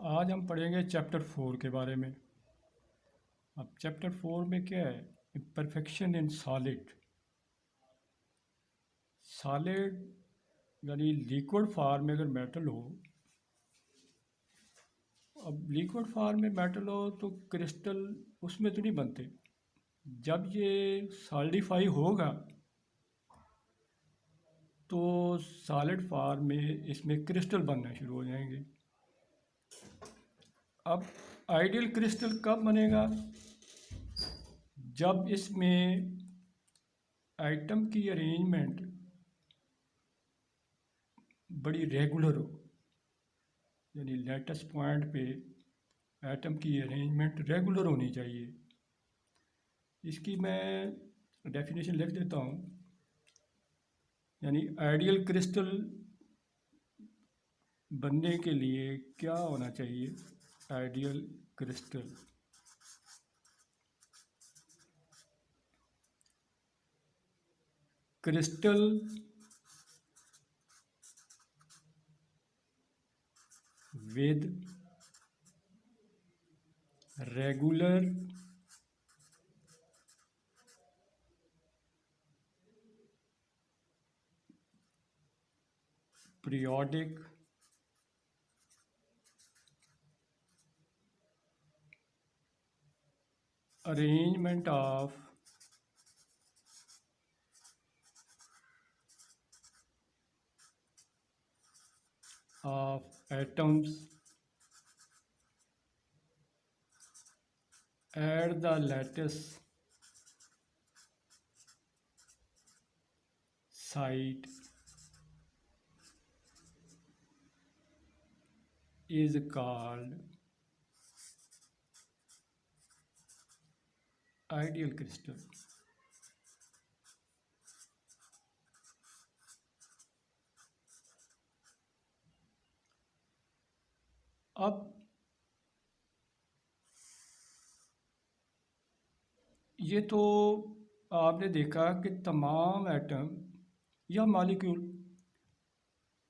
आज हम पढ़ेंगे चैप्टर 4 के बारे में। अब चैप्टर 4 में क्या है? Imperfection in solid. सॉलिड यानी लिक्विड फॉर्म में अगर मेटल हो, अब लिक्विड फॉर्म में मेटल हो तो क्रिस्टल उसमें तो नहीं बनते। जब ये सॉलिडिफाई होगा तो सॉलिड फॉर्म में इसमें क्रिस्टल बनना शुरू हो जाएंगे। अब आइडियल क्रिस्टल कब बनेगा? जब इसमें आइटम की अरेंजमेंट बड़ी रेगुलर हो, यानी लेटेस्ट पॉइंट पे एटम की अरेंजमेंट रेगुलर होनी चाहिए। इसकी मैं डेफिनेशन लिख देता हूँ। यानी आइडियल क्रिस्टल बनने के लिए क्या होना चाहिए? Ideal crystal crystal with regular periodic arrangement of atoms at the lattice site is called ideal crystal. अब ये तो आपने देखा कि तमाम एटम या मॉलिक्यूल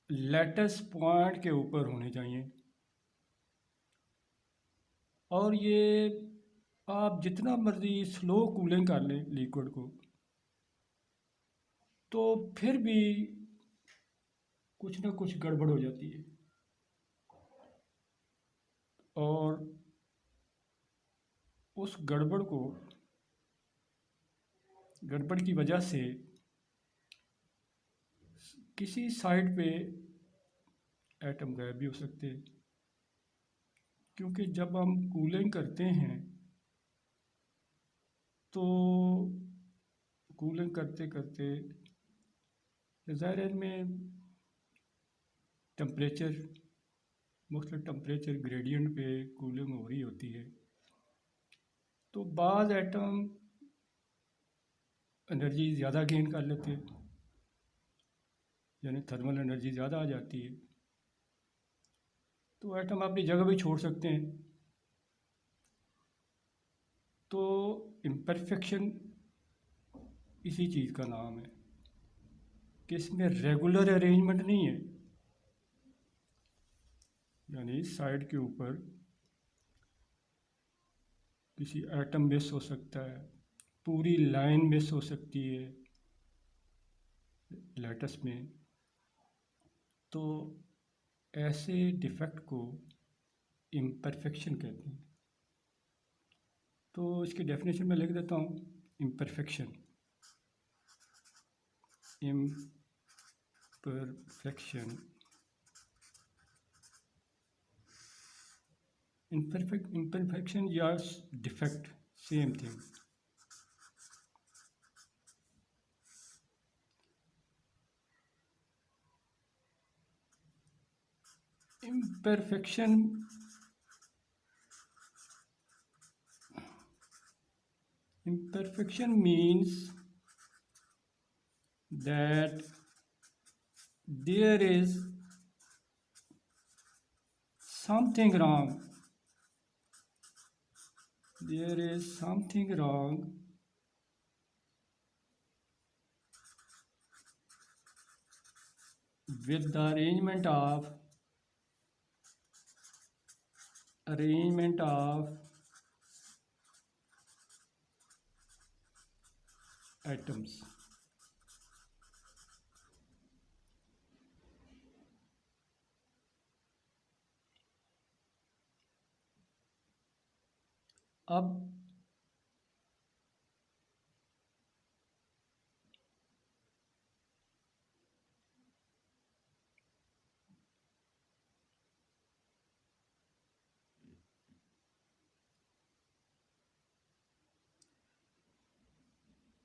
लैटिस पॉइंट के ऊपर होने चाहिए, और ये आप जितना मर्जी स्लो कूलिंग कर लें लिक्विड को तो फिर भी कुछ ना कुछ गड़बड़ हो जाती है। और उस गड़बड़ की वजह से किसी साइड पे एटम गायब भी हो सकते हैं, क्योंकि जब हम कूलिंग करते हैं तो कूलिंग करते करते ज़ाहिर है में टेम्परेचर मुख्तलिफ टेम्परेचर ग्रेडियंट पे कूलिंग हो रही होती है, तो बाज़ एटम एनर्जी ज़्यादा गेन कर लेते हैं, यानी थर्मल एनर्जी ज़्यादा आ जाती है, तो एटम अपनी जगह भी छोड़ सकते हैं। तो इम्परफेक्शन इसी चीज़ का नाम है कि इसमें रेगुलर अरेंजमेंट नहीं है, यानी साइड के ऊपर किसी एटम मिस हो सकता है, पूरी लाइन मिस हो सकती है लैटिस में। तो ऐसे डिफेक्ट को इम्परफेक्शन कहते हैं। तो इसकी डेफिनेशन में लिख देता हूँ। इम्परफेक्शन imperfection या defect same thing. imperfection means that there is something wrong with the arrangement of arrangement of atoms. अब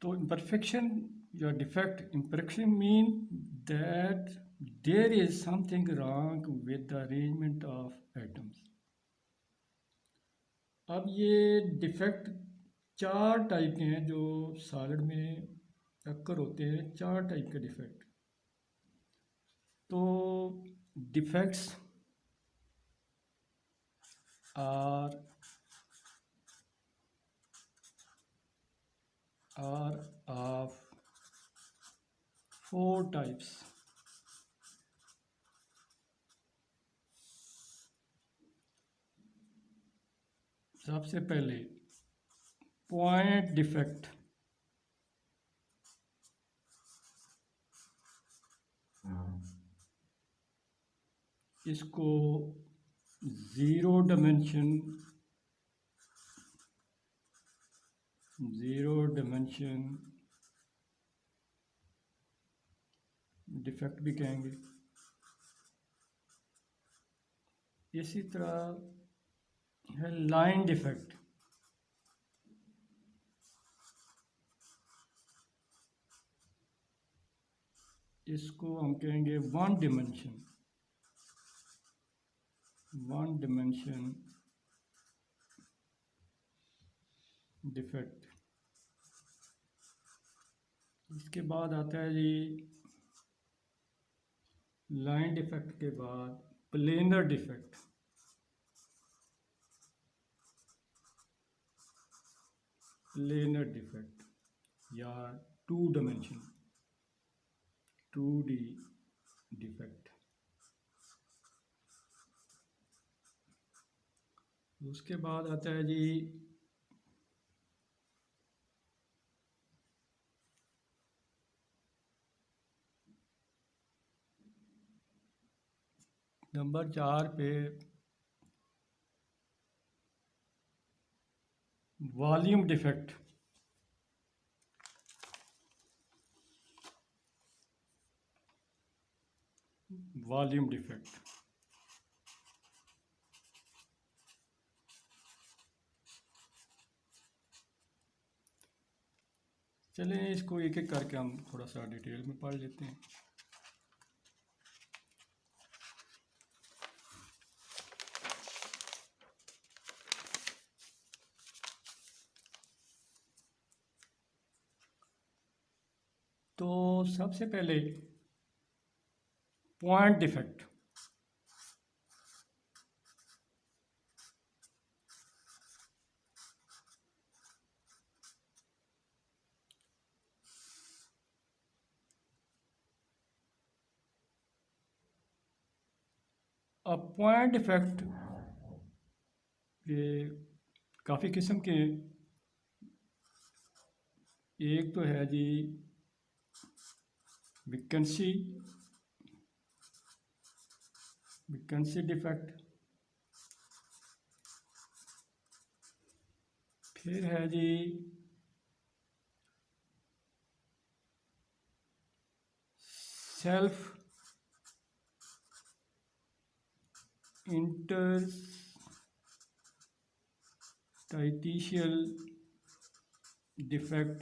तो imperfection या defect, imperfection mean that there is something wrong with the arrangement of atoms. अब ये defect चार type के हैं जो solid में अक्कर होते हैं, चार टाइप के डिफेक्ट। तो defects are of four types. सबसे पहले पॉइंट डिफेक्ट। इसको ज़ीरो डिमेंशन डिफेक्ट भी कहेंगे। इसी तरह है लाइन डिफेक्ट। इसको हम कहेंगे वन डिमेंशन डिफेक्ट। इसके बाद आता है जी लाइन डिफेक्ट के बाद प्लेनर डिफेक्ट। या टू डी डिफेक्ट। उसके बाद आता है जी नंबर 4 पे वॉल्यूम डिफेक्ट। चलें इसको एक एक करके हम थोड़ा सा डिटेल में पढ़ लेते हैं। तो सबसे पहले पॉइंट डिफेक्ट। अब पॉइंट डिफेक्ट ये काफ़ी किस्म के। एक तो है जी वैकेंसी डिफेक्ट। फिर है जी सेल्फ इंटरस्टाइशियल डिफेक्ट।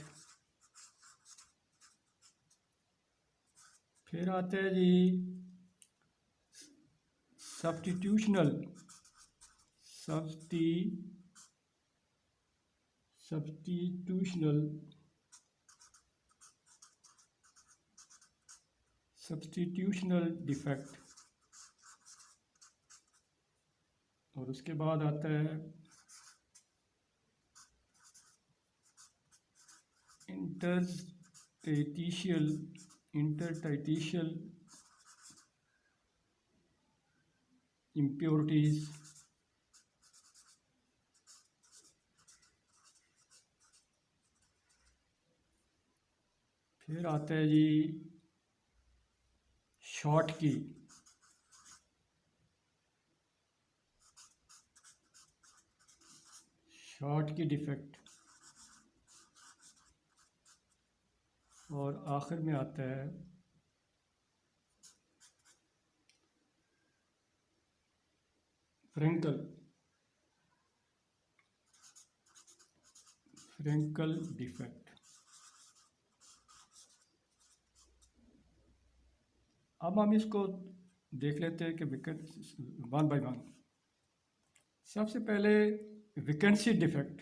फिर आते हैं जी सब्स्टिट्यूशनल डिफेक्ट। और उसके बाद आता है इंटरस्टाइशियल impurities। फिर आता है जी शॉर्ट की। शॉर्ट की डिफेक्ट। और आखिर में आता है फ्रेंकल। Frenkel defect. अब हम इसको देख लेते हैं कि वन बाय वन। सबसे पहले वैकेंसी डिफेक्ट।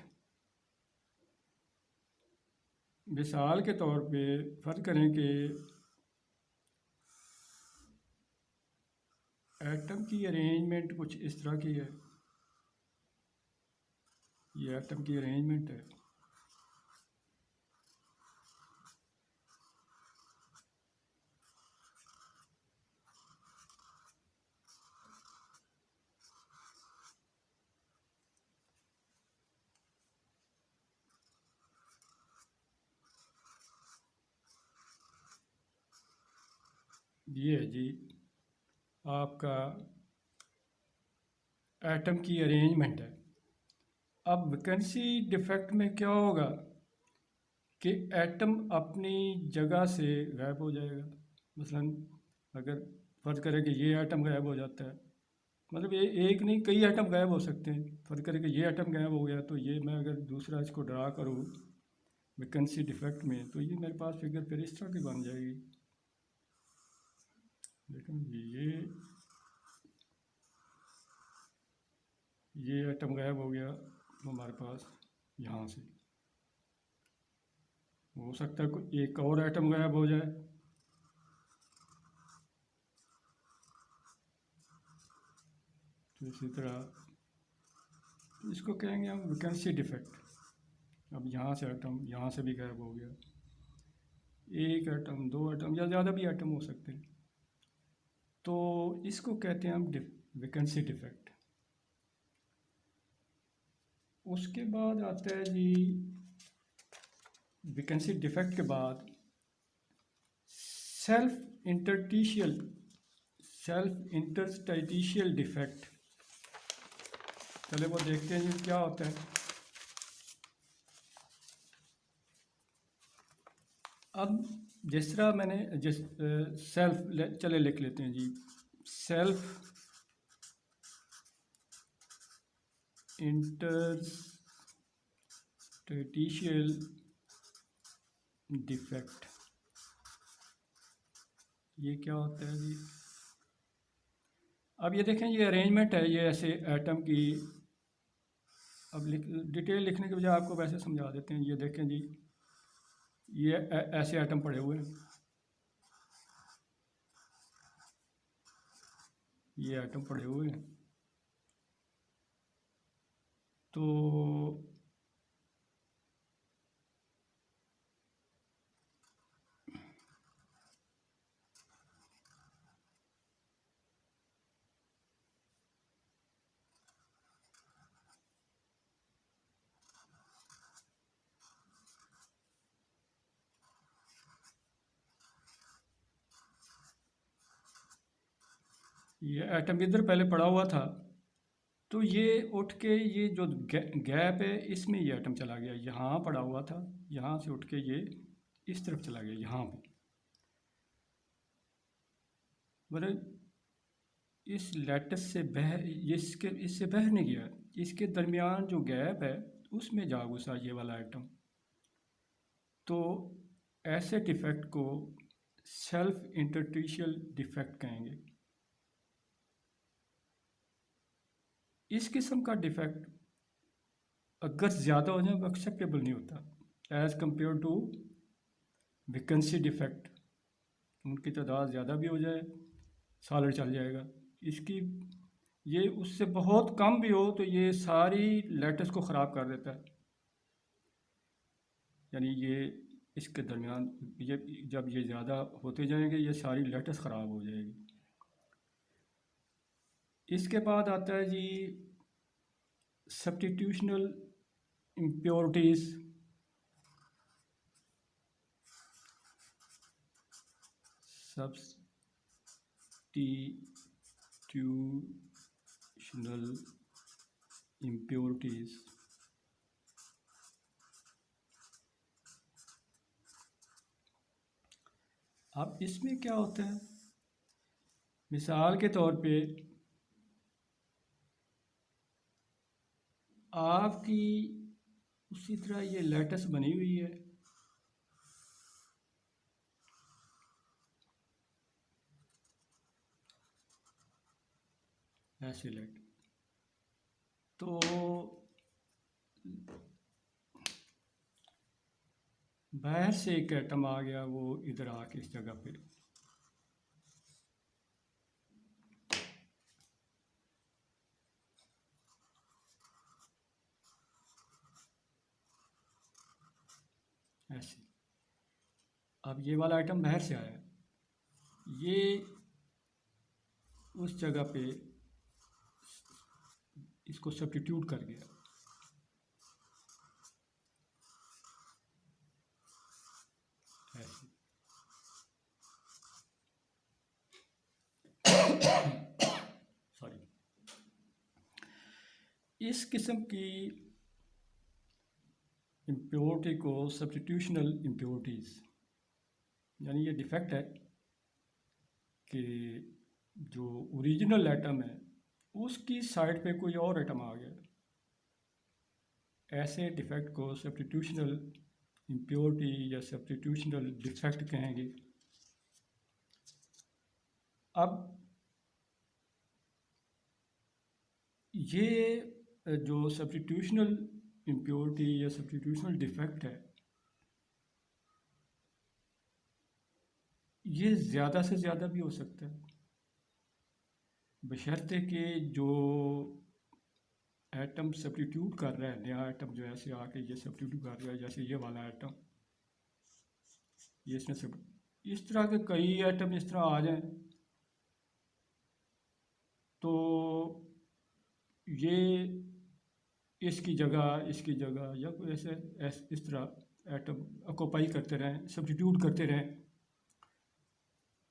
मिसाल के तौर पे फ़र्ज़ करें कि एटम की अरेंजमेंट कुछ इस तरह की है। ये एटम की अरेंजमेंट है। ये है जी आपका एटम की अरेंजमेंट है। अब वैकेंसी डिफेक्ट में क्या होगा कि एटम अपनी जगह से गायब हो जाएगा। मसलन अगर फ़र्ज़ करें कि ये एटम गायब हो जाता है, मतलब ये एक नहीं कई एटम गायब हो सकते हैं। फ़र्ज़ करें कि ये एटम गायब हो गया तो ये मैं अगर दूसरा इसको ड्रा करूँ वैकेंसी डिफेक्ट में तो ये मेरे पास फिगर फिर इस तरह की बन जाएगी। लेकिन ये एटम गायब हो गया हमारे पास यहाँ से। हो सकता है कोई एक और एटम गायब हो जाए। तो इसी तरह इसको कहेंगे हम वैकेंसी डिफेक्ट। अब यहाँ से एटम यहाँ से भी गायब हो गया। एक एटम दो एटम या ज़्यादा भी एटम हो सकते हैं। तो इसको कहते हैं हम वैकेंसी डिफेक्ट। उसके बाद आता है जी वैकेंसी डिफेक्ट के बाद सेल्फ इंटरस्टिशियल डिफेक्ट। चले वो देखते हैं जी क्या होता है। अब जिस तरह मैंने सेल्फ चले लिख लेते हैं जी सेल्फ इंटरस्टिशियल डिफेक्ट। ये क्या होता है जी। अब ये देखें ये अरेंजमेंट है ये ऐसे एटम की। अब डिटेल लिखने के बजाय आपको वैसे समझा देते हैं। ये देखें जी ये ऐसे एटम पड़े हुए हैं। ये एटम पड़े हुए हैं। तो ये एटम इधर पहले पड़ा हुआ था तो ये उठ के ये जो गैप है इसमें ये एटम चला गया। यहाँ पड़ा हुआ था यहाँ से उठ के ये इस तरफ चला गया यहाँ पे। मतलब इस लैटिस से इससे बह नहीं गया। इसके दरमियान जो गैप है उसमें जा घुसा ये वाला आइटम। तो ऐसे डिफेक्ट को सेल्फ इंटरस्टिशियल डिफेक्ट कहेंगे। इस किस्म का डिफेक्ट अगर ज़्यादा हो जाए तो एक्सेप्टेबल नहीं होता as compare to vacancy defect. उनकी तादाद ज़्यादा भी हो जाए सॉलिड चल जाएगा। इसकी ये उससे बहुत कम भी हो तो ये सारी लैटिस को ख़राब कर देता है। यानी ये इसके दरमियान ये जब ये ज़्यादा होते जाएंगे ये सारी लैटिस ख़राब हो जाएगी। इसके बाद आता है जी सब्स्टिट्यूशनल इम्प्योरिटीज़। substitutional impurities अब इसमें क्या होता है, मिसाल के तौर पे आपकी उसी तरह ये लेटस बनी हुई है, ऐसे लेट, तो बाहर से एक एटम आ गया, वो इधर आके इस जगह पे ऐसे, अब ये वाला आइटम बाहर से आया, ये उस जगह पे इसको सब्स्टिट्यूट कर गया, ऐसे। सॉरी, इस किस्म की इम्प्योरिटी को सब्स्टिट्यूशनल इम्प्योरिटीज़, यानी ये डिफेक्ट है कि जो ओरिजिनल एटम है उसकी साइड पे कोई और एटम आ गया, ऐसे डिफेक्ट को सब्स्टिट्यूशनल इम्प्योरिटी या सब्स्टिट्यूशनल डिफेक्ट कहेंगे। अब ये जो सब्स्टिट्यूशनल इम्प्योरिटी या सब्स्टिट्यूशनल डिफेक्ट है, ये ज़्यादा से ज़्यादा भी हो सकता है, बशर्ते कि जो एटम सब्स्टिट्यूट कर रहा है, नया एटम जो ऐसे आके ये सब्स्टिट्यूट कर रहा है, जैसे ये वाला एटम, ये इसने सब, इस तरह के कई एटम इस तरह आ जाएं तो ये इसकी जगह या कोई ऐसे इस तरह एटम ऑक्यूपाई करते रहें, सब्स्टिट्यूट करते रहें,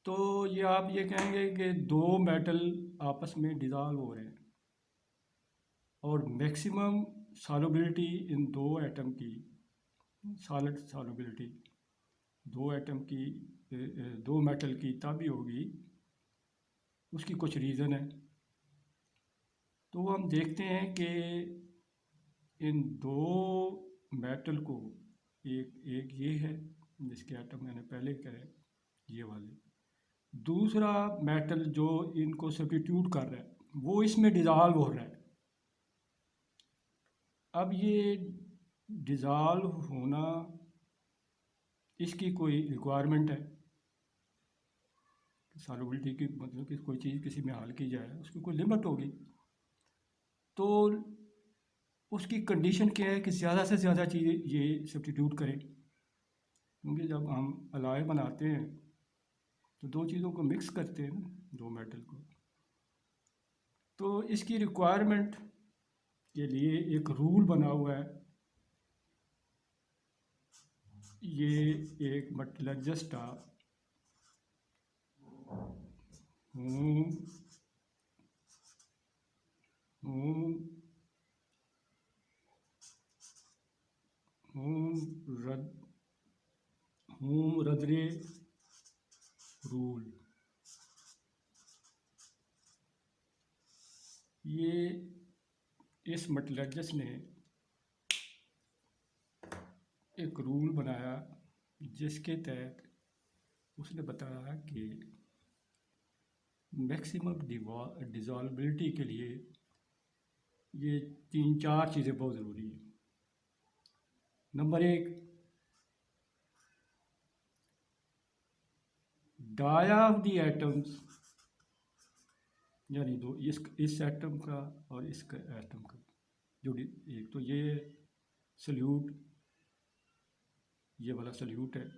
तो ये आप ये कहेंगे कि दो मेटल आपस में डिज़ॉल्व हो रहे हैं और मैक्सिमम सॉल्युबिलिटी इन दो एटम की, सॉलिड सॉल्युबिलिटी दो एटम की, दो मेटल की तभी होगी, उसकी कुछ रीज़न है। तो हम देखते हैं कि इन दो मेटल को, एक ये है जिसके एटम मैंने पहले करे, ये वाले, दूसरा मेटल जो इनको सब्स्टिट्यूट कर रहा है वो इसमें डिज़ॉल्व हो रहा है। अब ये डिज़ॉल्व होना, इसकी कोई रिक्वायरमेंट है, सॉल्युबिलिटी की, मतलब कि कोई चीज़ किसी में हल की जाए उसकी कोई लिमिट होगी, तो उसकी कंडीशन क्या है कि ज़्यादा से ज़्यादा चीज़ ये सब्स्टिट्यूट करें, क्योंकि जब हम अलाय बनाते हैं तो दो चीज़ों को मिक्स करते हैं ना, दो मेटल को, तो इसकी रिक्वायरमेंट के लिए एक रूल बना हुआ है, ये एक मेटलर्जिस्ट था रदरे रूल। ये इस मेटलर्जिस्ट ने एक रूल बनाया जिसके तहत उसने बताया कि मैक्सिमम डिज़ॉल्बिलिटी के लिए ये 3-4 चीज़ें बहुत ज़रूरी हैं। Number 1, dia of the atoms, यानी दो, इस एटम का और इस एटम का जो एक तो ये सल्यूट, ये वाला सल्यूट है,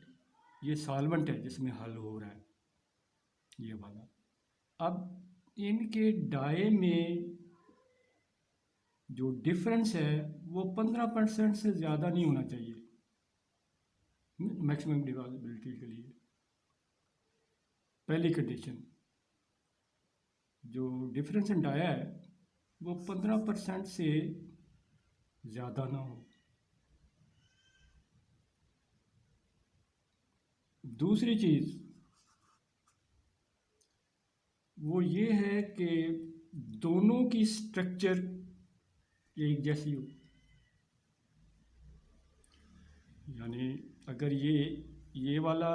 ये सॉल्वेंट है जिसमें हल हो रहा है, ये वाला। अब इनके डाई में जो डिफरेंस है वो 15% से ज़्यादा नहीं होना चाहिए मैक्सिमम डिवाइजिबिलिटी के लिए। पहली कंडीशन, जो डिफरेंस इन डाया है वो 15% से ज़्यादा ना हो। दूसरी चीज़ वो ये है कि दोनों की स्ट्रक्चर एक जैसी हो। यानी अगर ये वाला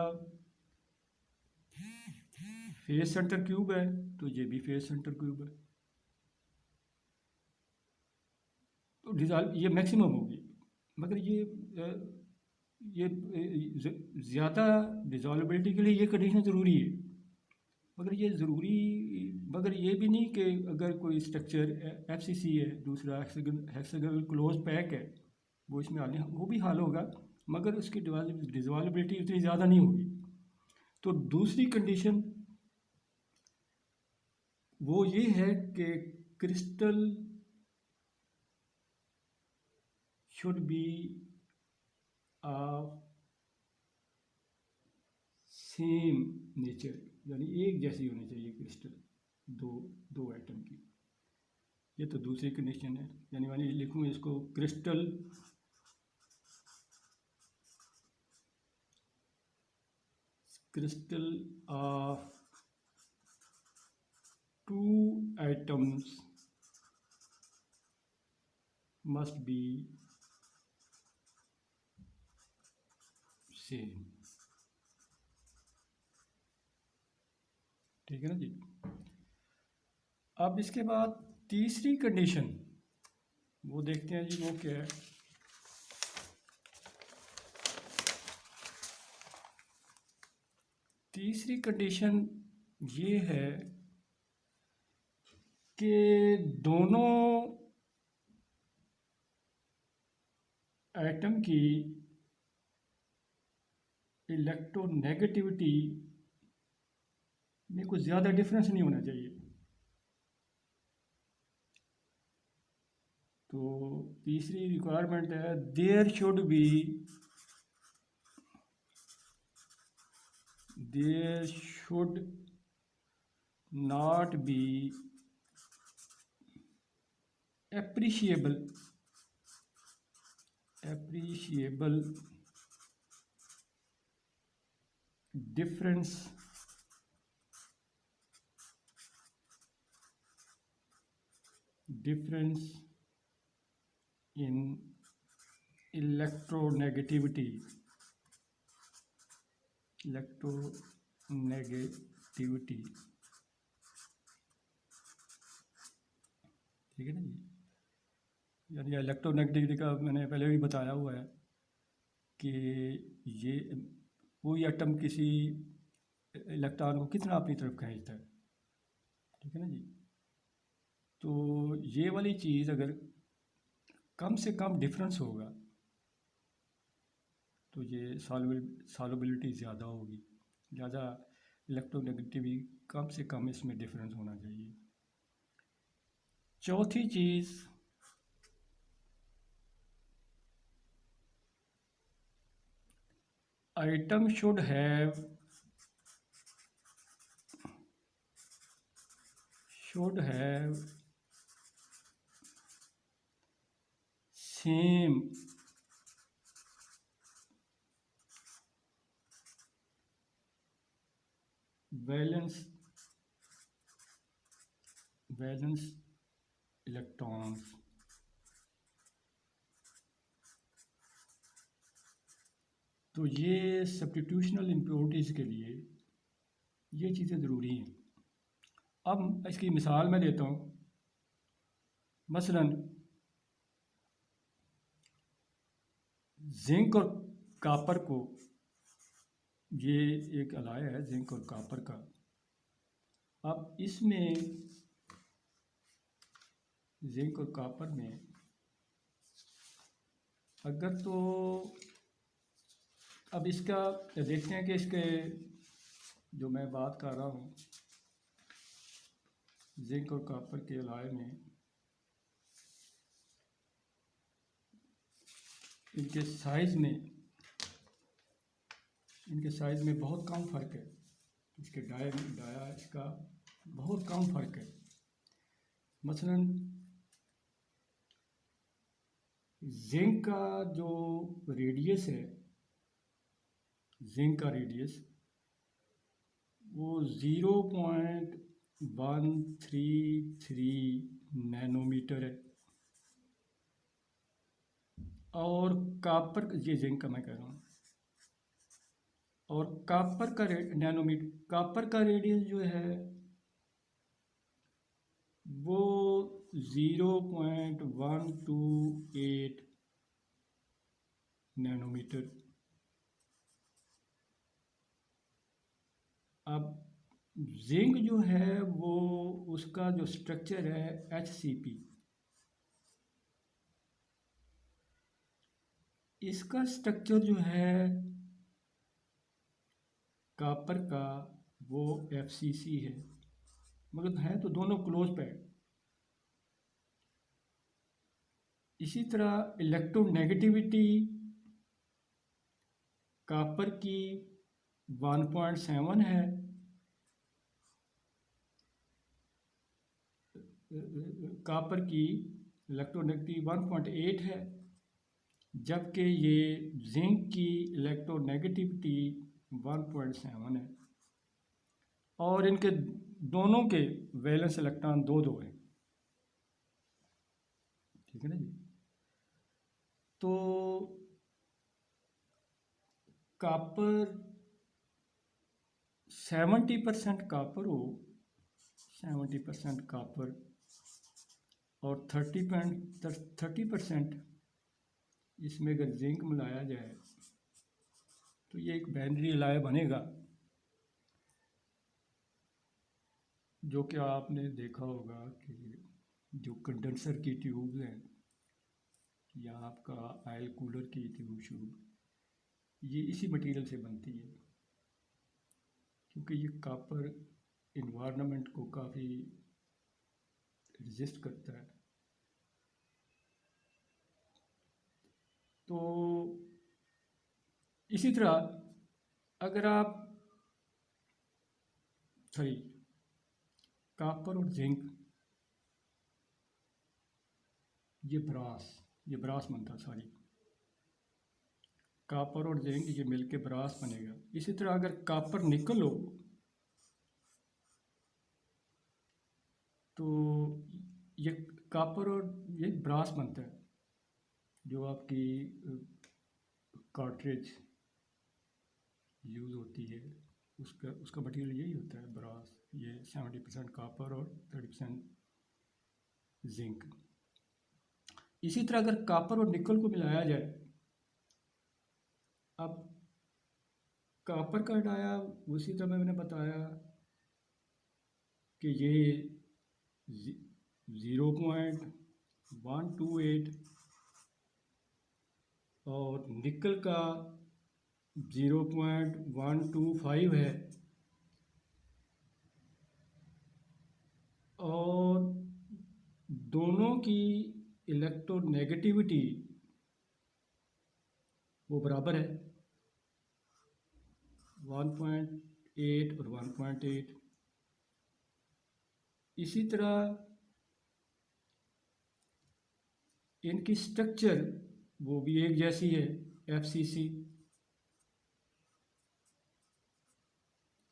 फेस सेंटर क्यूब है तो ये भी फेस सेंटर क्यूब है, तो डिज़ॉल्व ये मैक्सिमम होगी। मगर ये ज़्यादा डिज़ॉल्बिलिटी के लिए ये कंडीशन ज़रूरी है। मगर ये भी नहीं कि अगर कोई स्ट्रक्चर एफसीसी है, दूसरा हेक्सागोनल क्लोज पैक है, वो इसमें वो भी हाल होगा, मगर उसकी डिज़ॉल्बिलिटी उतनी ज़्यादा नहीं होगी। तो दूसरी कंडीशन वो ये है कि crystal should be of same nature, यानी एक जैसी होनी चाहिए क्रिस्टल दो एटम की। ये तो दूसरी कंडीशन है, यानी मैं लिखूँ इसको crystal of two atoms must be same. ठीक है ना जी। अब इसके बाद तीसरी कंडीशन वो देखते हैं जी, वो क्या है। तीसरी कंडीशन ये है कि दोनों एटम की इलेक्ट्रोनेगेटिविटी में कुछ ज़्यादा डिफरेंस नहीं होना चाहिए। तो तीसरी रिक्वायरमेंट है there should not be appreciable difference in electronegativity ठीक है ना जी। यानी इलेक्ट्रोनेगेटिविटी का मैंने पहले भी बताया हुआ है कि ये कोई एटम किसी इलेक्ट्रॉन को कितना अपनी तरफ खींचता है। ठीक है ना जी। तो ये वाली चीज़ अगर कम से कम डिफरेंस होगा तो ये सॉल्युबिलिटी ज़्यादा होगी, ज़्यादा इलेक्ट्रोनेगेटिविटी कम से कम इसमें डिफरेंस होना चाहिए। चौथी चीज़ item should have same valence electrons. तो ये सब्स्टिट्यूशनल इम्प्योरिटीज़ के लिए ये चीज़ें ज़रूरी हैं। अब इसकी मिसाल मैं देता हूँ। मसलन जिंक और कॉपर को, ये एक अलाय है जिंक और कॉपर का। अब इसमें जिंक और कॉपर में अगर तो अब इसका देखते हैं कि इसके जो मैं बात कर रहा हूँ जिंक और कॉपर के अलाय में इनके साइज़ में बहुत कम फ़र्क है। इसके डाया इसका बहुत कम फ़र्क है। मसलन जिंक का जो रेडियस है, जिंक का रेडियस वो 0.133 नैनोमीटर है, और कापर, ये जिंक का मैं कह रहा हूँ, और कापर का नैनोमीटर, कापर का रेडियस जो है वो 0.128 नैनोमीटर। अब जिंक जो है वो उसका जो स्ट्रक्चर है HCP, इसका स्ट्रक्चर जो है कापर का वो FCC है, मगर है तो दोनों क्लोज पैड। इसी तरह इलेक्ट्रोनेगेटिविटी कापर की 1.7 है, कापर की इलेक्ट्रोनेगेटिविटी 1.8 है, जबकि ये जिंक की इलेक्ट्रोनेगेटिविटी 1.7 है, और इनके दोनों के वैलेंस इलेक्ट्रॉन 2 हैं। ठीक है ना जी। तो कापर 70% कापर हो, 70% कापर और 30% इसमें अगर जिंक मिलाया जाए तो ये एक बाइनरी एलॉय बनेगा, जो कि आपने देखा होगा कि जो कंडेंसर की ट्यूब हैं या आपका ऑयल कूलर की ट्यूब, ये इसी मटेरियल से बनती है, क्योंकि ये कापर इन्वायरमेंट को काफ़ी रेजिस्ट करता है। तो इसी तरह अगर आप कापर और जिंक, ये ब्रास बनता सारी, कापर और जिंक ये मिलके ब्रास बनेगा। इसी तरह अगर कापर निकल हो तो ये कापर और ये ब्रास बनता है, जो आपकी कार्ट्रिज यूज़ होती है उसका मटेरियल यही होता है, ब्रास। ये 70% कापर और 30% जिंक। इसी तरह अगर कापर और निकल को मिलाया जाए, अब कापर का डाया उसी तरह मैंने बताया कि ये 0.128 और निकल का 0.125 है, और दोनों की इलेक्ट्रोनेगेटिविटी वो बराबर है, 1.8 और 1.8। इसी तरह इनकी स्ट्रक्चर वो भी एक जैसी है, FCC,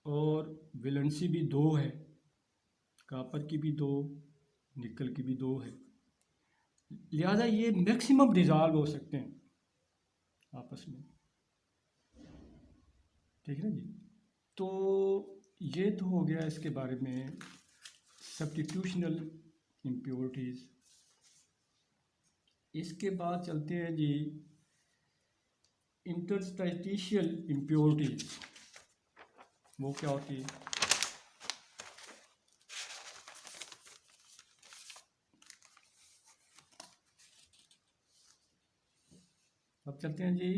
और वैलेंसी भी 2 है, कापर की भी 2, निकल की भी 2 है। लिहाजा ये मैक्सिमम डिज़ॉल्व हो सकते हैं आपस में। ठीक है ना जी। तो ये तो हो गया इसके बारे में सब्स्टिट्यूशनल इम्प्योरिटीज़। इसके बाद चलते हैं जी इंटरस्टाइशियल इम्प्योरिटीज़। वो क्या होती है? अब चलते हैं जी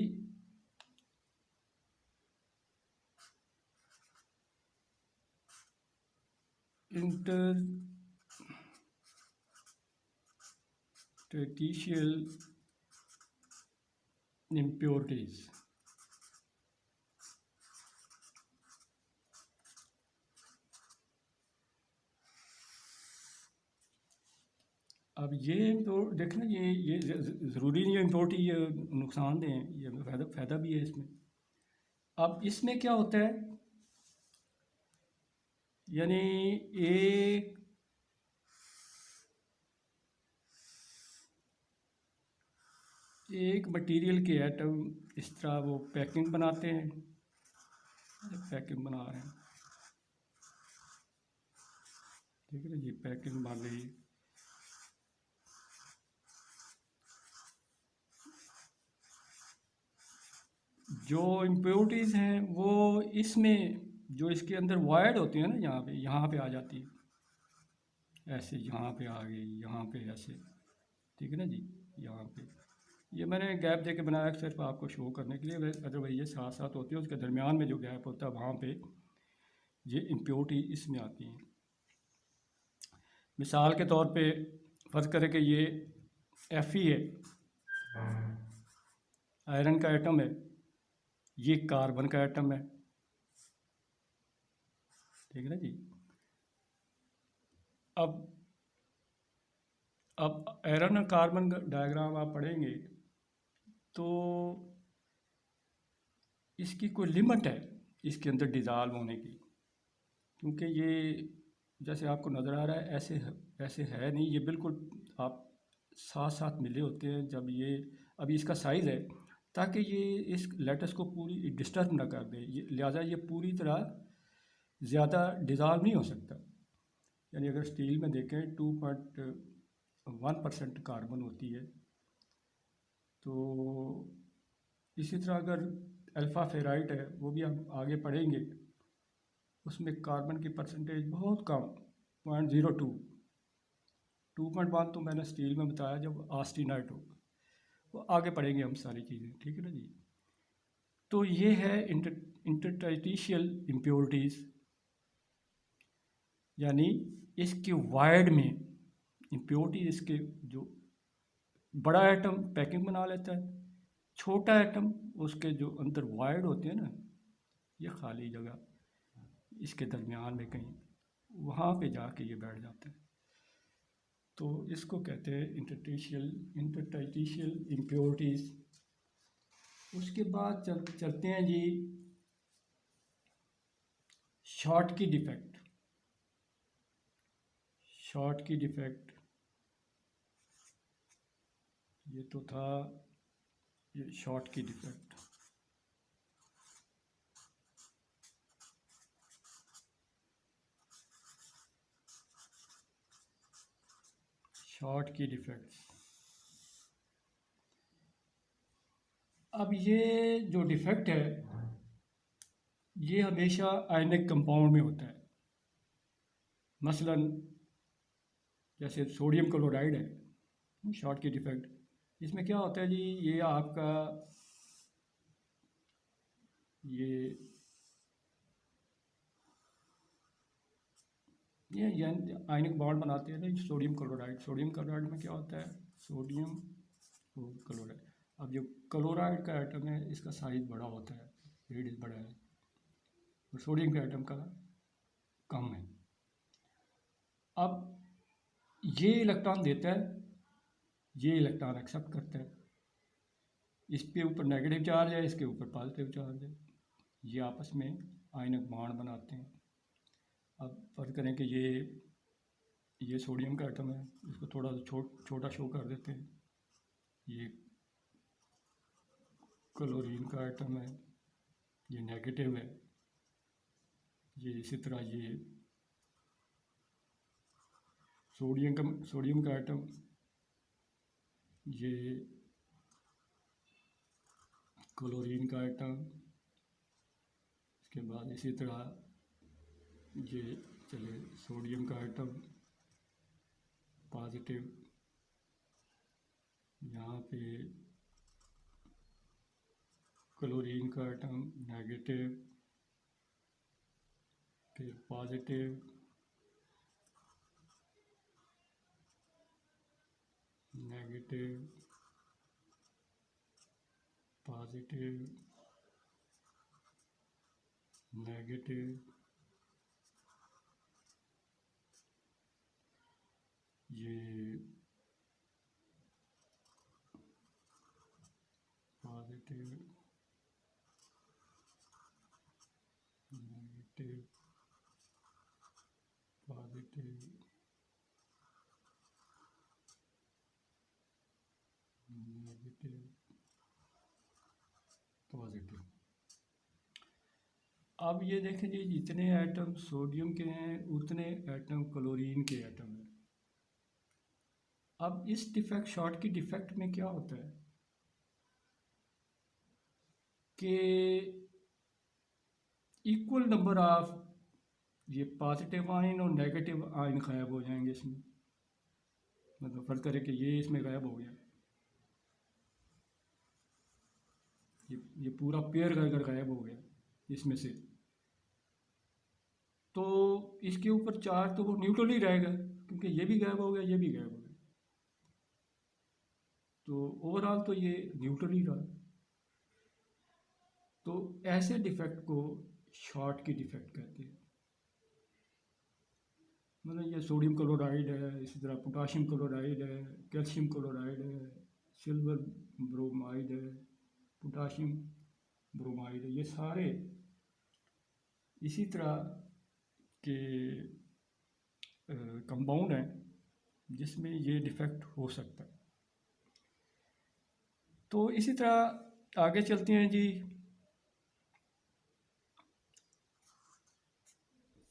इंटरस्टाइशियल इम्प्योरिटीज़। अब ये इम्प्योर देखना, ये ज़रूरी नहीं है इम्पोर्ट ही ये नुकसानदेह हैं, ये फ़ायदा भी है इसमें। अब इसमें क्या होता है, यानी एक एक मटेरियल के एटम इस तरह वो पैकिंग बनाते हैं, पैकिंग बना रहे हैं, ठीक है ना, ये पैकिंग बन रही है। जो इम्प्योरिटीज़ हैं वो इसमें जो इसके अंदर वायर्ड होती है ना, यहाँ पे आ जाती है, ऐसे यहाँ पे आ गई, यहाँ पे ऐसे, ठीक है ना जी, यहाँ पे। ये मैंने गैप दे के बनाया सिर्फ आपको शो करने के लिए, अदरवाइज ये साथ साथ होती है, उसके दरमियान में जो गैप होता है वहाँ पे ये इम्प्योरिटी इसमें आती हैं। मिसाल के तौर पे फ़र्ज़ करें कि ये Fe है, आयरन का एटम है, ये कार्बन का एटम है, ठीक है ना जी। अब आयरन और कार्बन का डायग्राम आप पढ़ेंगे तो इसकी कोई लिमिट है इसके अंदर डिज़ाल्व होने की, क्योंकि ये जैसे आपको नज़र आ रहा है ऐसे है नहीं, ये बिल्कुल आप साथ साथ मिले होते हैं। जब ये अभी इसका साइज़ है ताकि ये इस लेटस को पूरी डिस्टर्ब ना कर दे, लिहाजा ये पूरी तरह ज़्यादा डिज़ाल्व नहीं हो सकता। यानी अगर स्टील में देखें 2.1% कार्बन होती है, तो इसी तरह अगर अल्फ़ा फेराइट है, वो भी हम आगे पढ़ेंगे, उसमें कार्बन की परसेंटेज बहुत कम 0.02, 2.1 तो मैंने स्टील में बताया जब आस्टीनाइट होगा, वो आगे पढ़ेंगे हम सारी चीज़ें, ठीक है ना जी। तो ये है इंटरस्टिशियल इम्प्योरिटीज़, यानी इसके वायर्ड में इम्प्योरिटी, इसके जो बड़ा एटम पैकिंग बना लेता है, छोटा एटम उसके जो अंदर वायर्ड होते हैं ना, ये खाली जगह इसके दरमियान में कहीं वहाँ पे जाके ये बैठ जाता है, तो इसको कहते हैं इंटरस्टिशियल इम्प्योरिटीज़। उसके बाद चलते हैं जी शॉर्टकी डिफेक्ट। शॉर्टकी डिफेक्ट ये तो था, ये शॉर्टकी डिफेक्ट। शॉर्टकी डिफेक्ट्स, अब ये जो डिफेक्ट है ये हमेशा आयनिक कंपाउंड में होता है। मसलन जैसे सोडियम क्लोराइड है, शॉर्टकी डिफेक्ट, इसमें क्या होता है जी, ये आपका ये आयनिक बॉन्ड बनाते हैं ना सोडियम क्लोराइड में क्या होता है, सोडियम क्लोराइड। अब जो क्लोराइड का एटम है इसका साइज़ बड़ा होता है, रेडियस बड़ा है, और सोडियम का एटम का कम है। अब ये इलेक्ट्रॉन देता है, ये इलेक्ट्रॉन एक्सेप्ट करता है, इसके ऊपर नेगेटिव चार्ज है, इसके ऊपर पॉजिटिव चार्ज है, ये आपस में आयनिक बॉन्ड बनाते हैं। अब फर्ज करें कि ये सोडियम का एटम है, इसको थोड़ा छोटा शो कर देते हैं, ये क्लोरीन का एटम है, ये नेगेटिव है, ये इसी तरह ये सोडियम का एटम, ये क्लोरीन का एटम, इसके बाद इसी तरह ये चले सोडियम का एटम पॉजिटिव, यहाँ पे क्लोरीन का एटम नेगेटिव, फिर पॉजिटिव, नेगेटिव, पॉजिटिव, नेगेटिव, ये negative negative positive negative positive. अब ये देखें जी, जितने एटम सोडियम के हैं उतने एटम क्लोरीन के एटम हैं। अब इस डिफेक्ट, शॉर्ट की डिफेक्ट में क्या होता है कि इक्वल नंबर ऑफ ये पॉजिटिव आयन और नेगेटिव आयन गायब हो जाएंगे इसमें। मतलब फर्ज करें कि ये इसमें गायब हो गया, ये पूरा पेयर अगर गायब हो गया इसमें से, तो इसके ऊपर चार्ज तो वो न्यूट्रल ही रहेगा, क्योंकि ये भी गायब हो गया, ये भी गायब हो गया, तो ओवरऑल तो ये न्यूट्रल ही रहा। तो ऐसे डिफेक्ट को शॉर्ट की डिफेक्ट कहते हैं। मतलब ये सोडियम क्लोराइड है, इसी तरह पोटाशियम क्लोराइड है, कैल्शियम क्लोराइड है, सिल्वर ब्रोमाइड है, पोटाशियम ब्रोमाइड है, ये सारे इसी तरह के कंपाउंड हैं जिसमें ये डिफेक्ट हो सकता है। तो इसी तरह आगे चलते हैं जी।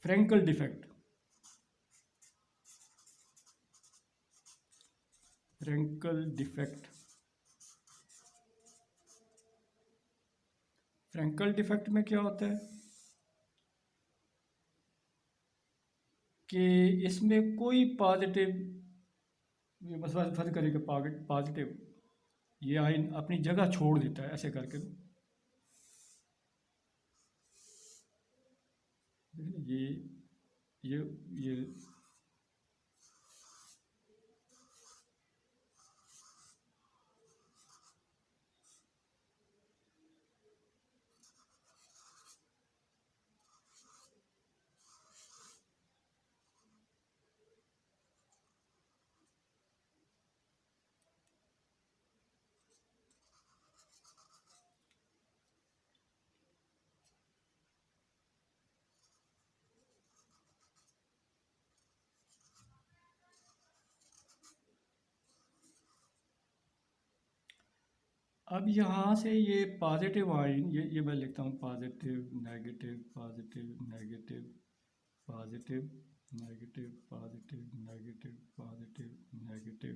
Frenkel defect, Frenkel defect, Frenkel defect में क्या होता है कि इसमें कोई पॉजिटिव, बस फर्ज करें कि पॉजिटिव ये आयन अपनी जगह छोड़ देता है ऐसे करके। ये ये ये अब यहाँ से ये पॉजिटिव आयन, ये मैं लिखता हूँ positive negative positive negative positive negative positive negative positive negative.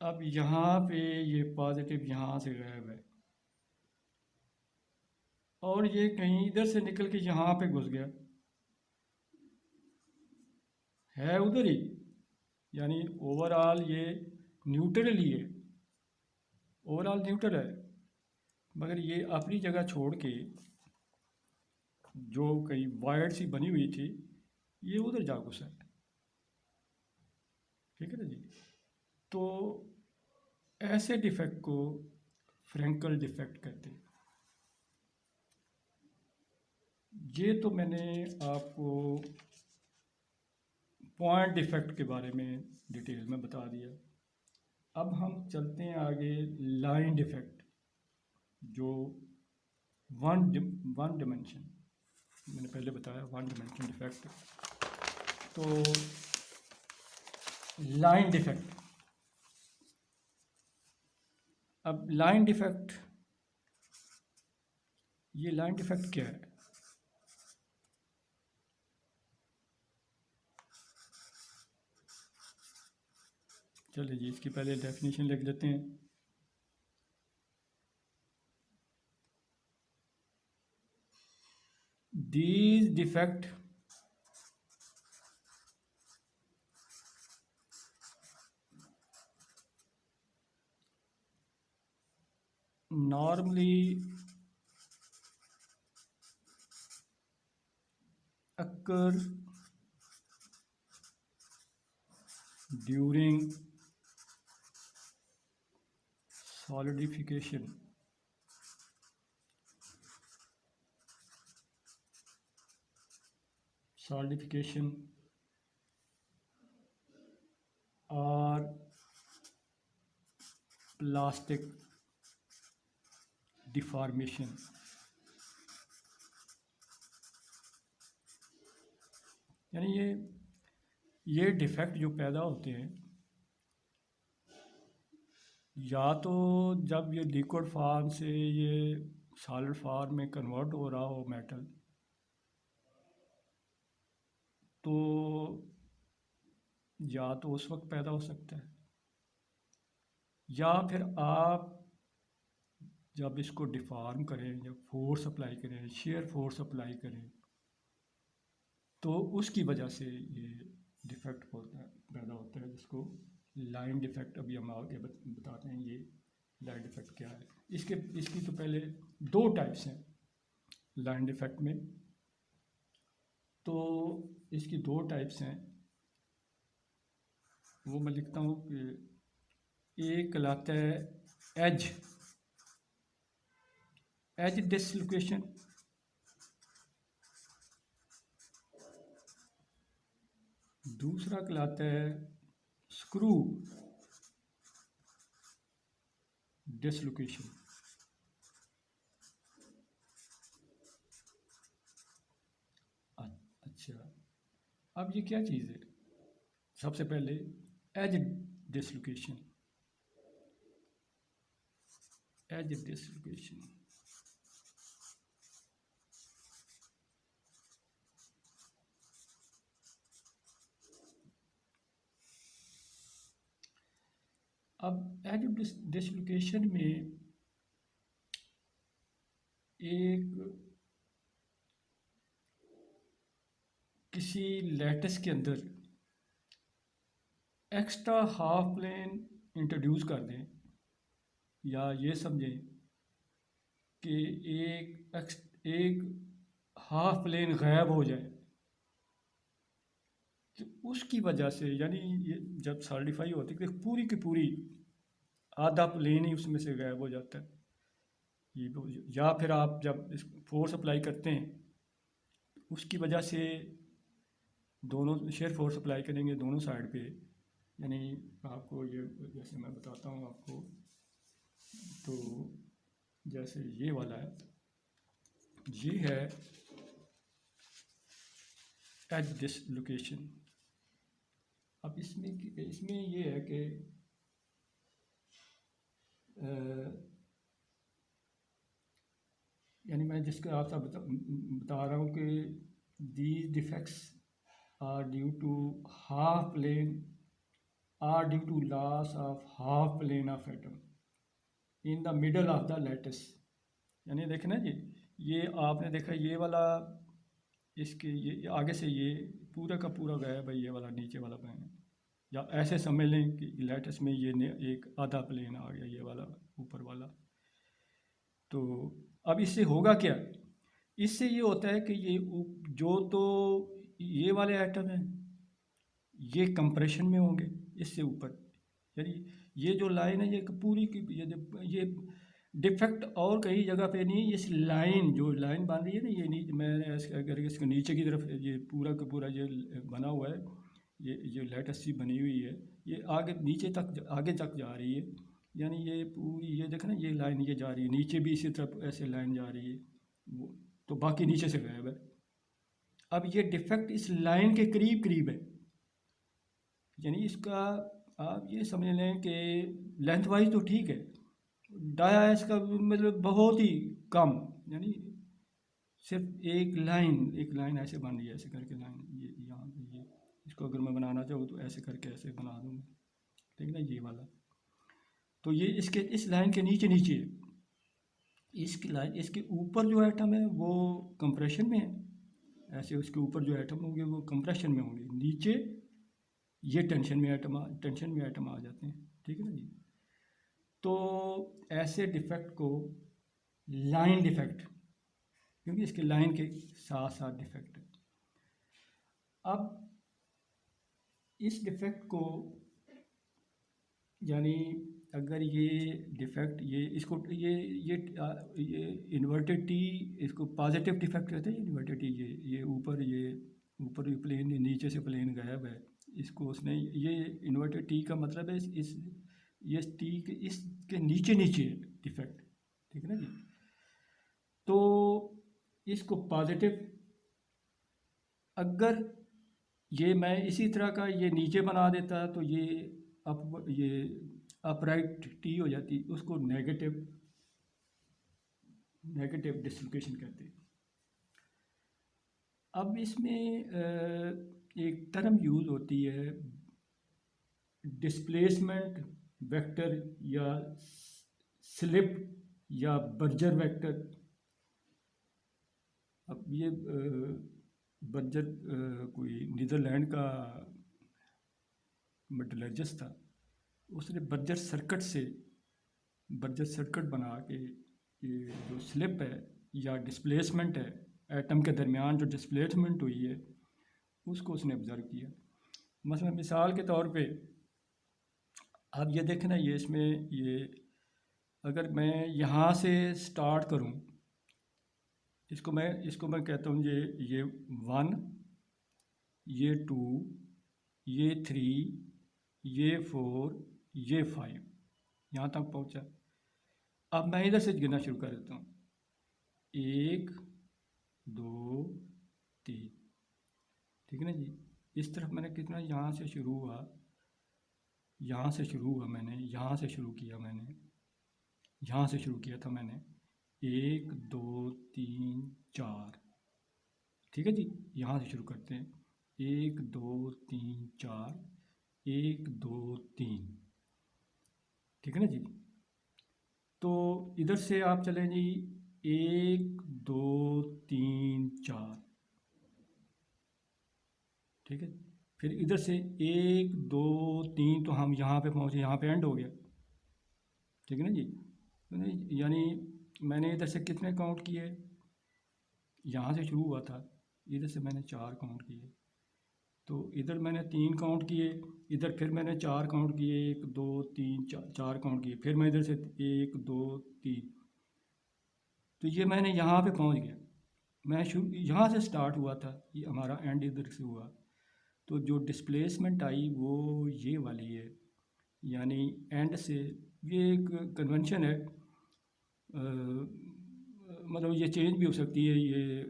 अब यहाँ पे ये पॉजिटिव यहाँ से गायब है और ये कहीं इधर से निकल के यहाँ पे घुस गया, है उधर ही, यानी ओवरऑल ये न्यूट्रल ही है, ओवरऑल न्यूट्रल है, मगर ये अपनी जगह छोड़ के जो कहीं वायर्ड सी बनी हुई थी ये उधर जा घुसा है। ठीक है ना जी। तो ऐसे डिफेक्ट को फ्रैंकल डिफेक्ट कहते हैं। ये तो मैंने आपको पॉइंट डिफेक्ट के बारे में डिटेल में बता दिया। अब हम चलते हैं आगे लाइन डिफेक्ट, जो वन डिमेंशन, मैंने पहले बताया वन डिमेंशन डिफेक्ट। तो लाइन डिफेक्ट, अब लाइन डिफेक्ट, ये लाइन डिफेक्ट क्या है? चलिए जी, इसकी पहले डेफिनेशन लिख लेते हैं। These defect normally occur during solidification or plastic deformation. यानी ये डिफेक्ट जो पैदा होते हैं, या तो जब ये लिक्विड फॉर्म से ये सॉलिड फॉर्म में कन्वर्ट हो रहा हो मेटल, तो या तो उस वक्त पैदा हो सकता है, या फिर आप जब इसको डिफॉर्म करें, जब फोर्स अप्लाई करें, शेयर फोर्स अप्लाई करें, तो उसकी वजह से ये डिफेक्ट पैदा होता है, जिसको लाइन डिफेक्ट। अभी हम आगे बताते हैं ये लाइन डिफेक्ट क्या है। इसकी तो पहले दो टाइप्स हैं लाइन डिफेक्ट में। तो इसकी दो टाइप्स हैं, वो मैं लिखता हूँ कि एक कहलाता है एज डिसलोकेशन, दूसरा कहलाता है स्क्रू डिसलोकेशन। अच्छा, अब ये क्या चीज़ है? सबसे पहले एज डिसलोकेशन। एज डिसलोकेशन अब एज डिसलोकेशन में एक किसी लैटिस के अंदर एक्स्ट्रा हाफ प्लेन इंट्रोड्यूस कर दें, या ये समझें कि एक हाफ प्लेन गायब हो जाए, तो उसकी वजह से, यानी ये जब सॉलिडिफाई होती है कि पूरी की पूरी आधा प्लेन ही उसमें से गायब हो जाता है। या फिर आप जब इस फोर्स अप्लाई करते हैं, उसकी वजह से दोनों शेयर फोर्स अप्लाई करेंगे दोनों साइड पे। यानी आपको ये जैसे मैं बताता हूँ आपको, तो जैसे ये वाला है, ये है एट दिस लोकेशन। अब इसमें ये है कि यानी मैं जिसका आपसे बता रहा हूँ कि these defects are due to half plane are due to loss of half plane of atom in the middle of the lattice. यानी देखना जी, ये आपने देखा ये वाला, इसके ये आगे से ये पूरा का पूरा गया भाई, ये वाला नीचे वाला प्लेन, या ऐसे समझ लें कि लैटिस में ये एक आधा प्लेन आ गया, ये वाला ऊपर वाला। तो अब इससे होगा क्या? इससे ये होता है कि ये जो तो ये वाले एटम हैं ये कंप्रेशन में होंगे इससे ऊपर। यानी ये जो लाइन है ये पूरी की ये डिफेक्ट और कई जगह पे नहीं है। इस लाइन जो लाइन बन रही है ना, ये नीचे मैंने अगर इसको नीचे की तरफ ये पूरा का पूरा ये बना हुआ है, ये जो लैटिस सी बनी हुई है, ये आगे नीचे तक आगे तक जा रही है। यानी ये पूरी ये देखना, ये लाइन ये जा रही है नीचे भी, इसी तरफ ऐसे लाइन जा रही है वो, तो बाकी नीचे से गायब है। अब ये डिफेक्ट इस लाइन के करीब करीब है, यानी इसका आप ये समझ लें कि लेंथ वाइज तो ठीक है, डाया इसका मतलब बहुत ही कम, यानी सिर्फ एक लाइन ऐसे बन रही है, ऐसे करके लाइन ये यहाँ पे ये, इसको अगर मैं बनाना चाहूँ तो ऐसे करके ऐसे बना दूँगा, ठीक है ना, ये वाला। तो ये इसके इस लाइन के नीचे नीचे इसकी लाइन, इसके ऊपर जो एटम है वो कंप्रेशन में है, ऐसे उसके ऊपर जो एटम होंगे वो कंप्रेशन में होंगे, नीचे ये टेंशन में एटम आ जाते हैं, ठीक है ना जी। तो ऐसे डिफेक्ट को लाइन डिफेक्ट, क्योंकि इसके लाइन के साथ साथ डिफेक्ट है। अब इस डिफेक्ट को, यानी अगर ये डिफेक्ट ये इन्वर्टेड टी, इसको पॉजिटिव डिफेक्ट कहते हैं। इन्वर्टेड टी ये ऊपर प्लेन, नीचे से प्लेन गायब है, इसको उसने ये इन्वर्टेड टी का मतलब है इस ये टी के इसके नीचे नीचे डिफेक्ट, ठीक है ना जी। तो इसको पॉजिटिव, अगर ये मैं इसी तरह का ये नीचे बना देता तो ये अपराइट टी हो जाती, उसको नेगेटिव डिसलोकेशन कहते हैं। अब इसमें एक टर्म यूज़ होती है डिस्प्लेसमेंट वेक्टर या स्लिप या बर्जर वेक्टर। अब ये बर्जर कोई नीदरलैंड का मेटलर्जिस्ट था, उसने बर्जर सर्किट बना के ये जो स्लिप है या डिस्प्लेसमेंट है, एटम के दरमियान जो डिस्प्लेसमेंट हुई है, उसको उसने ऑब्ज़र्व किया। मसलन मिसाल के तौर पे आप ये देखें ना, ये इसमें ये अगर मैं यहाँ से स्टार्ट करूँ, इसको मैं कहता हूँ ये 1, ये 2, ये 3, ये 4, ये 5, यहाँ तक पहुँचा। अब मैं इधर से गिनना शुरू कर देता हूँ, 1, 2, 3, ठीक है ना जी। इस तरफ मैंने कितना, यहाँ से शुरू हुआ, मैंने यहाँ से शुरू किया था मैंने 1, 2, 3, 4, ठीक है जी। यहाँ से शुरू करते हैं, 1, 2, 3, 4, 1, 2, 3, ठीक है ना जी। तो इधर से आप चलें जी, 1, 2, 3, 4, ठीक है। फिर इधर से 1, 2, 3, तो हम यहाँ पे पहुँचे, यहाँ पे एंड हो गया, ठीक है ना जी। यानी मैंने इधर से कितने काउंट किए, यहाँ से शुरू हुआ था, इधर से मैंने 4 काउंट किए, तो इधर मैंने 3 काउंट किए, इधर फिर मैंने 4 काउंट किए, 1, 2, 3, 4 काउंट किए, फिर मैं इधर से 1, 2, 3, तो ये मैंने यहाँ पे पहुँच गया। मैं शुरू यहाँ से स्टार्ट हुआ था, ये हमारा एंड इधर से हुआ, तो जो डिस्प्लेसमेंट आई वो ये वाली है, यानी एंड से। ये एक कन्वेंशन है, मतलब ये चेंज भी हो सकती है, ये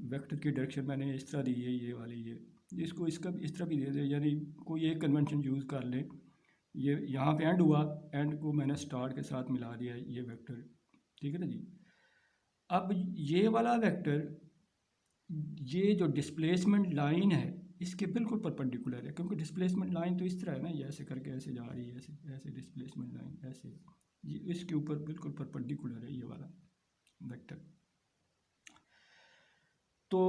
वेक्टर की डायरेक्शन मैंने इस तरह दी है, ये वाली ये इसको इसका इस तरह भी दे दे, यानी कोई एक कन्वेंशन यूज़ कर लें। ये यहाँ पे एंड हुआ, एंड को मैंने स्टार्ट के साथ मिला दिया, ये वेक्टर, ठीक है ना जी। अब ये वाला वेक्टर, ये जो डिस्प्लेसमेंट लाइन है इसके बिल्कुल परपेंडिकुलर है, क्योंकि डिस्प्लेसमेंट लाइन तो इस तरह है ना, ये ऐसे करके ऐसे जा रही है, ऐसे ऐसे डिस्प्लेसमेंट लाइन ऐसे, ये इसके ऊपर बिल्कुल परपेंडिकुलर है ये वाला वेक्टर। तो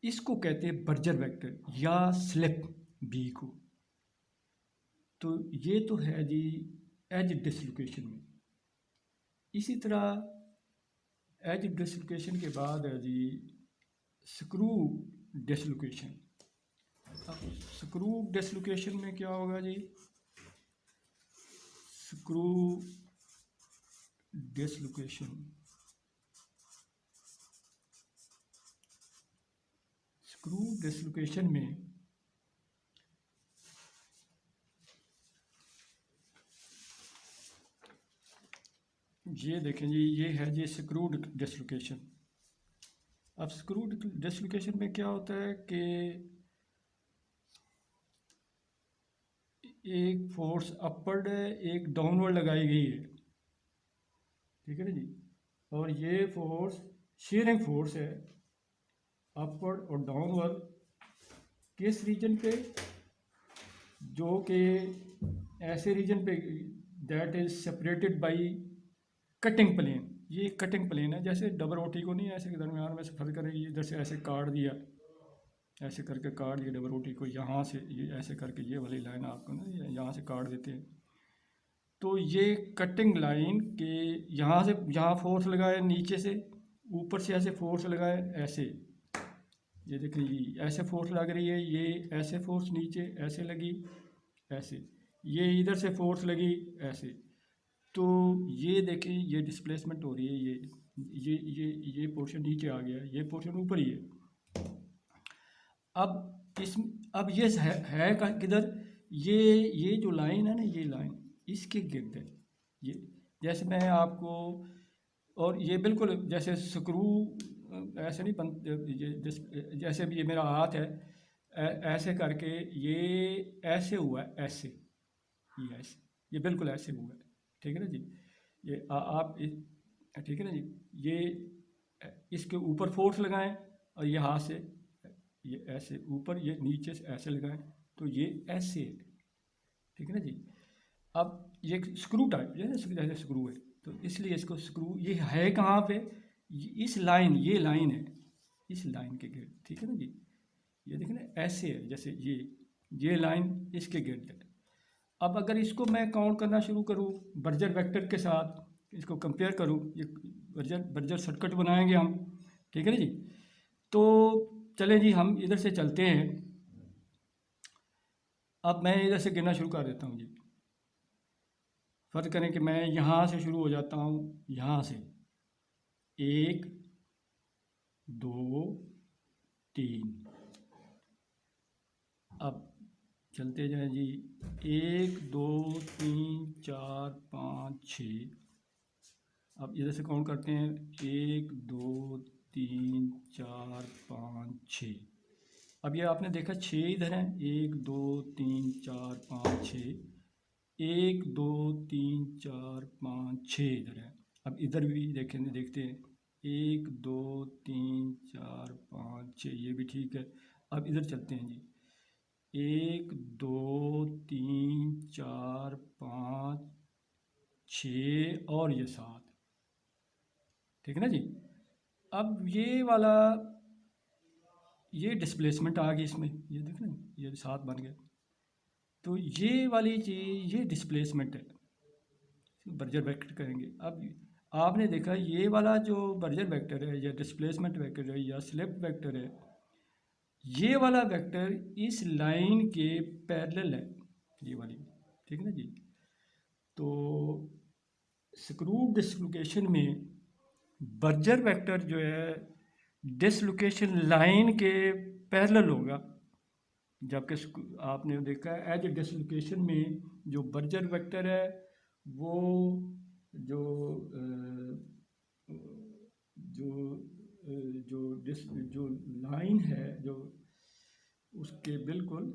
इसको कहते हैं बर्जर वेक्टर या स्लिप बी को। तो ये तो है जी एज डिसलोकेशन में। इसी तरह एज डिसलोकेशन के बाद है जी स्क्रू डिसलोकेशन। अब स्क्रू डिसलोकेशन में क्या होगा जी, स्क्रू डिसलोकेशन में ये देखें जी, ये है जी स्क्रू डिसलोकेशन। अब स्क्रू डिसलोकेशन में क्या होता है कि एक फोर्स अपवर्ड है, एक डाउनवर्ड लगाई गई है, ठीक है ना जी। और ये फोर्स शेयरिंग फोर्स है, अपवर्ड और डाउनवर्ड, किस रीजन पे, जो कि ऐसे रीजन पे that is separated by cutting plane. ये कटिंग प्लेन है, जैसे डबल रोटी को नहीं ऐसे दरमियान में से फर्क करेगी, इधर से ऐसे काट दिया, ऐसे करके काट दिया डबल रोटी को, यहाँ से ये ऐसे करके ये वाली लाइन आपको ना यहाँ से काट देते हैं। तो ये कटिंग लाइन के यहाँ से यहाँ फोर्स लगाए, नीचे से ऊपर से ऐसे फोर्स लगाए, ऐसे ये देखिए ये ऐसे फोर्स लग रही है, ये ऐसे फोर्स नीचे ऐसे लगी, ऐसे ये इधर से फोर्स लगी ऐसे, तो ये देखें ये डिस्प्लेसमेंट हो रही है, ये पोर्शन नीचे आ गया, ये पोर्शन ऊपर ही है। अब ये है किधर, ये जो लाइन है ना, ये लाइन इसके गिर्द है। ये जैसे मैं आपको और ये बिल्कुल जैसे स्क्रू ऐसे नहीं बन, जैसे भी ये मेरा हाथ है, ऐसे करके ये ऐसे हुआ है, ऐसे, ये ऐसे, ये बिल्कुल ऐसे हुआ है। ठीक है ना जी। ये आप ठीक है ना जी। ये इसके ऊपर फोर्स लगाएं और ये हाथ से ये ऐसे ऊपर, ये नीचे से ऐसे लगाएं, तो ये ऐसे है। ठीक है ना जी। अब ये स्क्रू टाइप जैसे स्क्रू है, तो इसलिए इसको स्क्रू, ये है कहाँ पे, इस लाइन, ये लाइन है, इस लाइन के गिर्द। ठीक है ना जी। ये देखिए ना ऐसे है, जैसे ये लाइन इसके गिर्द है। अब अगर इसको मैं काउंट करना शुरू करूँ बर्जर वेक्टर के साथ, इसको कंपेयर करूँ, ये बर्जर बर्जर सर्किट बनाएंगे हम। ठीक है ना जी। तो चलें जी, हम इधर से चलते हैं। अब मैं इधर से गिनना शुरू कर देता हूँ जी। फ़र्ज़ करें कि मैं यहाँ से शुरू हो जाता हूँ, यहाँ से 1 2 3। अब चलते जाएं जी, 1 2 3 4 5 6। अब इधर से काउंट करते हैं, 1 2 3 4 5 6। अब ये आपने देखा 6 इधर हैं, 1 2 3 4 5 6, 1 2 3 4 5 6 इधर है। अब इधर भी देखते हैं, 1 2 3 4 5 6, ये भी ठीक है। अब इधर चलते हैं जी, 1 2 3 4 5 6 और ये 7। ठीक है ना जी। अब ये वाला, ये डिस्प्लेसमेंट आ गई इसमें, ये देख ना, ये 7 बन गया। तो ये वाली चीज़, ये डिस्प्लेसमेंट है, बर्जर वेक्टर करेंगे। अब आपने देखा ये वाला जो बर्जर वेक्टर है या डिस्प्लेसमेंट वेक्टर है या स्लिप वेक्टर है, ये वाला वेक्टर इस लाइन के पैरेलल है, ये वाली। ठीक है ना जी। तो स्क्रू डिसलोकेशन में बर्जर वेक्टर जो है डिसलोकेशन लाइन के पैरेलल होगा, जबकि आपने देखा है एज ए डिसलोकेशन में जो बर्जर वेक्टर है वो जो जो जो जो लाइन है, जो उसके बिल्कुल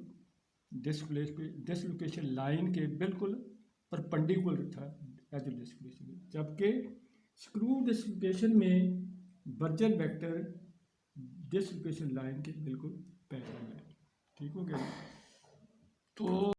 डिसलोकेशन लाइन के बिल्कुल परपेंडिकुलर था एज ए डिसलोकेशन, जबकि स्क्रू डिसलोकेशन में बर्जर वेक्टर डिसलोकेशन लाइन के बिल्कुल पैरेलल है। ठीक हो गया। तो